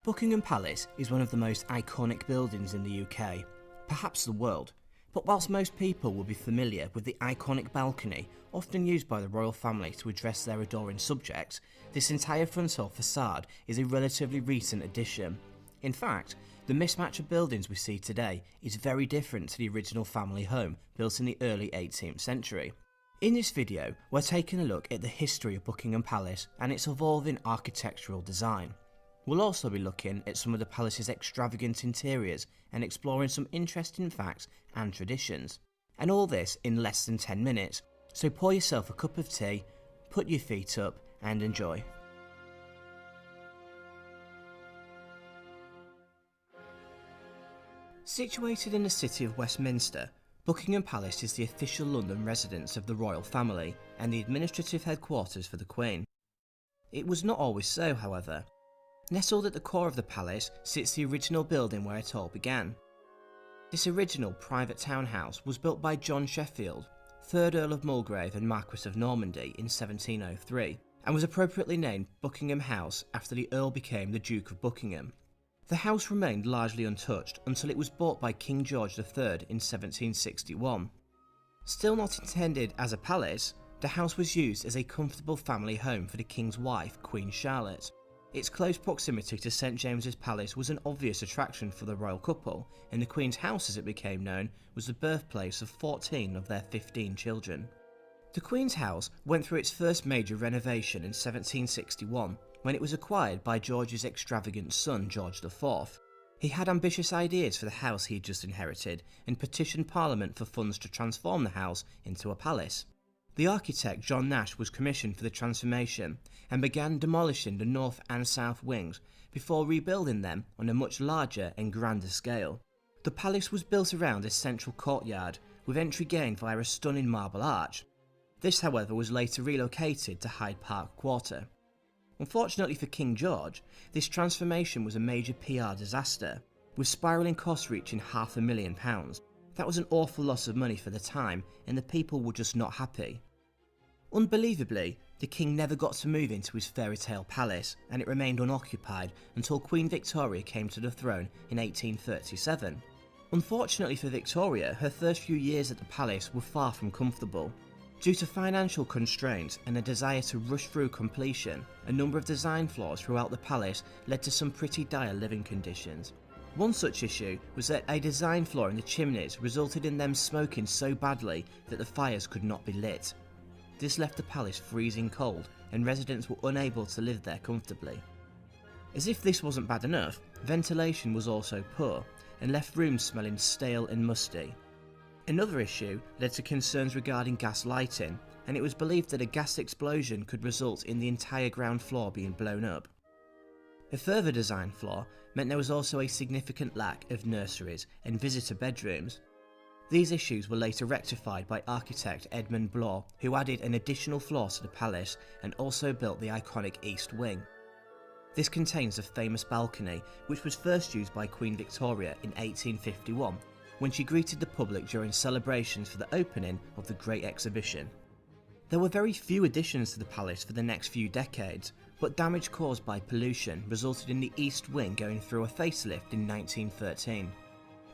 Buckingham Palace is one of the most iconic buildings in the UK, perhaps the world, but whilst most people will be familiar with the iconic balcony often used by the royal family to address their adoring subjects, this entire frontal facade is a relatively recent addition. In fact, the mismatch of buildings we see today is very different to the original family home built in the early 18th century. In this video, we're taking a look at the history of Buckingham Palace and its evolving architectural design. We'll also be looking at some of the palace's extravagant interiors and exploring some interesting facts and traditions. And all this in less than 10 minutes, so pour yourself a cup of tea, put your feet up and enjoy. Situated in the city of Westminster, Buckingham Palace is the official London residence of the royal family and the administrative headquarters for the Queen. It was not always so, however. Nestled at the core of the palace sits the original building where it all began. This original private townhouse was built by John Sheffield, 3rd Earl of Mulgrave and Marquess of Normandy in 1703, and was appropriately named Buckingham House after the Earl became the Duke of Buckingham. The house remained largely untouched until it was bought by King George III in 1761. Still not intended as a palace, the house was used as a comfortable family home for the King's wife, Queen Charlotte. Its close proximity to St James's Palace was an obvious attraction for the royal couple, and the Queen's house, as it became known, was the birthplace of 14 of their 15 children. The Queen's house went through its first major renovation in 1761, when it was acquired by George's extravagant son, George IV. He had ambitious ideas for the house he had just inherited, and petitioned Parliament for funds to transform the house into a palace. The architect John Nash was commissioned for the transformation and began demolishing the north and south wings before rebuilding them on a much larger and grander scale. The palace was built around a central courtyard with entry gained via a stunning marble arch. This, however, was later relocated to Hyde Park Quarter. Unfortunately for King George, this transformation was a major PR disaster, with spiralling costs reaching £500,000. That was an awful loss of money for the time, and the people were just not happy. Unbelievably, the king never got to move into his fairy tale palace, and it remained unoccupied until Queen Victoria came to the throne in 1837. Unfortunately for Victoria, her first few years at the palace were far from comfortable. Due to financial constraints and a desire to rush through completion, a number of design flaws throughout the palace led to some pretty dire living conditions. One such issue was that a design flaw in the chimneys resulted in them smoking so badly that the fires could not be lit. This left the palace freezing cold, and residents were unable to live there comfortably. As if this wasn't bad enough, ventilation was also poor, and left rooms smelling stale and musty. Another issue led to concerns regarding gas lighting, and it was believed that a gas explosion could result in the entire ground floor being blown up. A further design flaw meant there was also a significant lack of nurseries and visitor bedrooms. These issues were later rectified by architect Edmund Bloor, who added an additional floor to the palace and also built the iconic East Wing. This contains a famous balcony which was first used by Queen Victoria in 1851 when she greeted the public during celebrations for the opening of the Great Exhibition. There were very few additions to the palace for the next few decades, but damage caused by pollution resulted in the East Wing going through a facelift in 1913.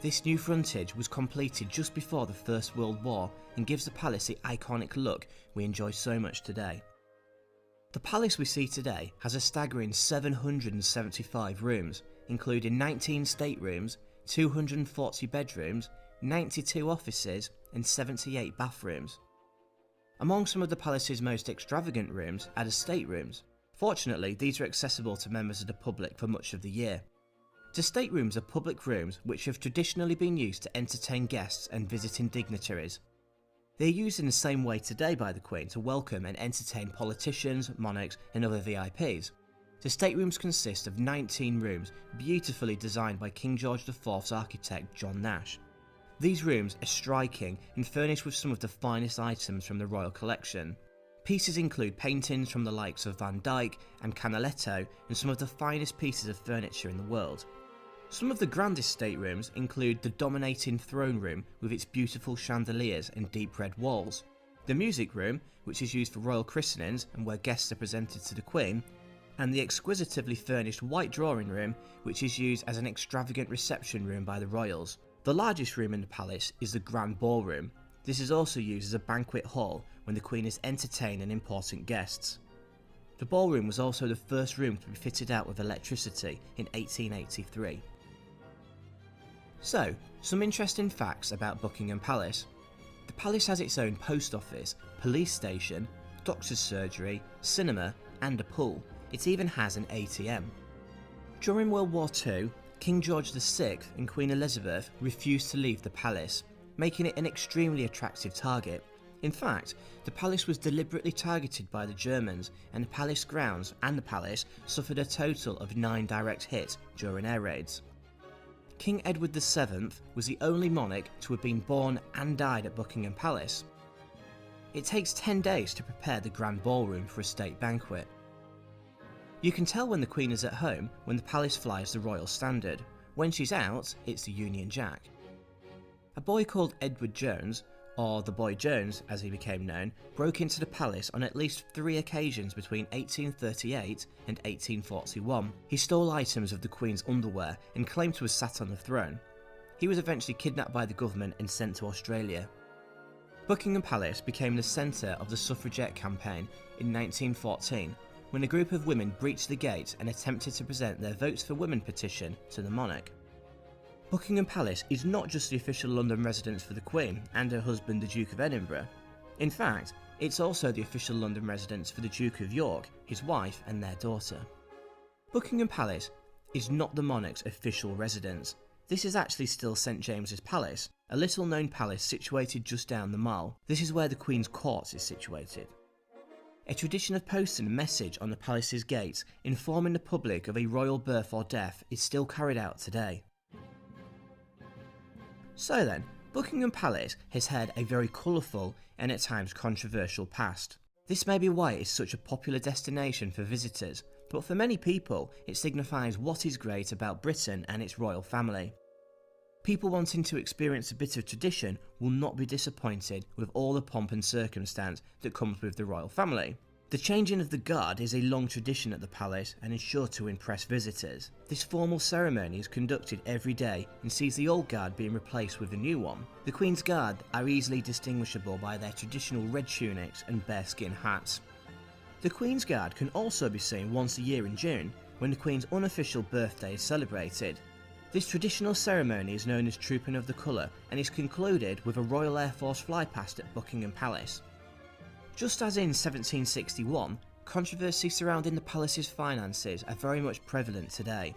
This new frontage was completed just before the First World War and gives the palace the iconic look we enjoy so much today. The palace we see today has a staggering 775 rooms, including 19 staterooms, 240 bedrooms, 92 offices and 78 bathrooms. Among some of the palace's most extravagant rooms are the staterooms. Fortunately, these are accessible to members of the public for much of the year. The staterooms are public rooms which have traditionally been used to entertain guests and visiting dignitaries. They are used in the same way today by the Queen to welcome and entertain politicians, monarchs and other VIPs. The staterooms consist of 19 rooms beautifully designed by King George IV's architect John Nash. These rooms are striking and furnished with some of the finest items from the royal collection. Pieces include paintings from the likes of Van Dyck and Canaletto and some of the finest pieces of furniture in the world. Some of the grandest staterooms include the dominating throne room with its beautiful chandeliers and deep red walls, the music room, which is used for royal christenings and where guests are presented to the Queen, and the exquisitely furnished white drawing room, which is used as an extravagant reception room by the royals. The largest room in the palace is the Grand Ballroom. This is also used as a banquet hall when the Queen is entertaining important guests. The ballroom was also the first room to be fitted out with electricity in 1883. So, some interesting facts about Buckingham Palace. The palace has its own post office, police station, doctor's surgery, cinema and a pool. It even has an ATM. During World War II, King George VI and Queen Elizabeth refused to leave the palace, making it an extremely attractive target. In fact, the palace was deliberately targeted by the Germans, and the palace grounds and the palace suffered a total of 9 direct hits during air raids. King Edward VII was the only monarch to have been born and died at Buckingham Palace. It takes 10 days to prepare the Grand Ballroom for a state banquet. You can tell when the Queen is at home when the palace flies the Royal Standard. When she's out, it's the Union Jack. A boy called Edward Jones, or the Boy Jones as he became known, broke into the palace on at least 3 occasions between 1838 and 1841. He stole items of the Queen's underwear and claimed to have sat on the throne. He was eventually kidnapped by the government and sent to Australia. Buckingham Palace became the centre of the suffragette campaign in 1914, when a group of women breached the gate and attempted to present their Votes for Women petition to the monarch. Buckingham Palace is not just the official London residence for the Queen and her husband the Duke of Edinburgh. In fact, it's also the official London residence for the Duke of York, his wife and their daughter. Buckingham Palace is not the monarch's official residence. This is actually still St James's Palace, a little known palace situated just down the Mall. This is where the Queen's Court is situated. A tradition of posting a message on the palace's gates informing the public of a royal birth or death is still carried out today. So then, Buckingham Palace has had a very colourful and at times controversial past. This may be why it is such a popular destination for visitors, but for many people it signifies what is great about Britain and its royal family. People wanting to experience a bit of tradition will not be disappointed with all the pomp and circumstance that comes with the royal family. The changing of the guard is a long tradition at the palace and is sure to impress visitors. This formal ceremony is conducted every day and sees the old guard being replaced with a new one. The Queen's Guard are easily distinguishable by their traditional red tunics and bearskin hats. The Queen's Guard can also be seen once a year in June, when the Queen's unofficial birthday is celebrated. This traditional ceremony is known as Trooping of the Colour and is concluded with a Royal Air Force flypast at Buckingham Palace. Just as in 1761, controversy surrounding the palace's finances are very much prevalent today.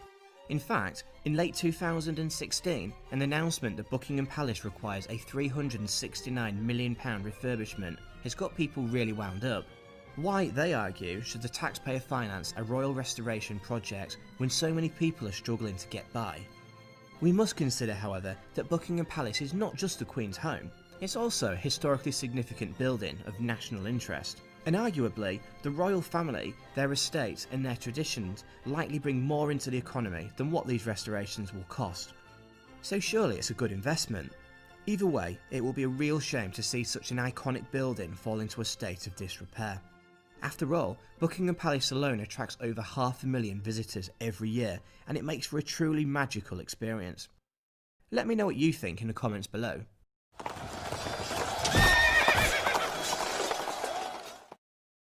In fact, in late 2016, an announcement that Buckingham Palace requires a £369 million refurbishment has got people really wound up. Why, they argue, should the taxpayer finance a royal restoration project when so many people are struggling to get by? We must consider, however, that Buckingham Palace is not just the Queen's home. It's also a historically significant building of national interest, and arguably, the royal family, their estates and their traditions likely bring more into the economy than what these restorations will cost. So surely it's a good investment. Either way, it will be a real shame to see such an iconic building fall into a state of disrepair. After all, Buckingham Palace alone attracts over 500,000 visitors every year, and it makes for a truly magical experience. Let me know what you think in the comments below.